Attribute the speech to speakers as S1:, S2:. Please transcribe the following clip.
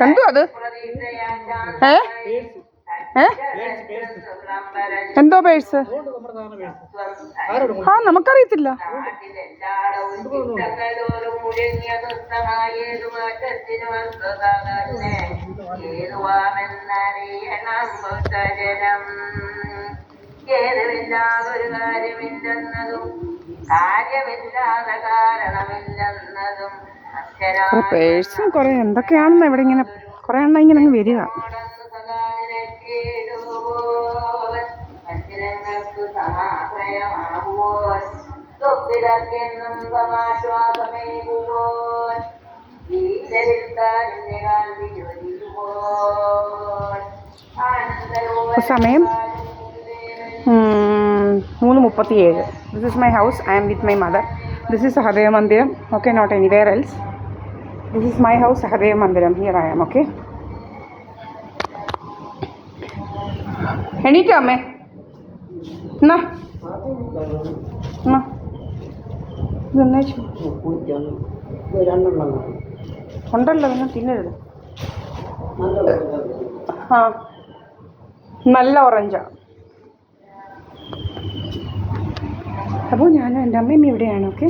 S1: എന്തോ അത് എന്തോ പേഴ്സ്? ആ നമുക്കറിയത്തില്ല.
S2: ഏതുമില്ലാതൊരു കാര്യമില്ലെന്നതും കാര്യമില്ലാതെ കാരണമില്ലെന്നതും
S1: പേഴ്സും കുറെ എന്തൊക്കെയാണെന്ന് ഇവിടെ ഇങ്ങനെ കുറെ എണ്ണം ഇങ്ങനെ അങ്ങ് വരിക.
S2: മനുഷ്യങ്ങൾക്ക് സമാശ്രയമാകുവോൻ തൊപ്പിലക്കെന്നും സമാശ്വാസമേകുവോൻ
S1: സമയം 3:37. This is my house. I am with my mother. This is Sahadeva Mandiram. Okay, not anywhere else. This is my house, Sahadeva Mandiram. Here I am. Okay. എണീറ്റോ അമ്മേ? എന്നാ ഉണ്ടല്ലോ, നിങ്ങൾ തിന്നരുത്. ആ നല്ല ഓറഞ്ചാ. അപ്പോൾ ഞാനും എൻ്റെ അമ്മയും ഇവിടെയാണ്. ഓക്കെ.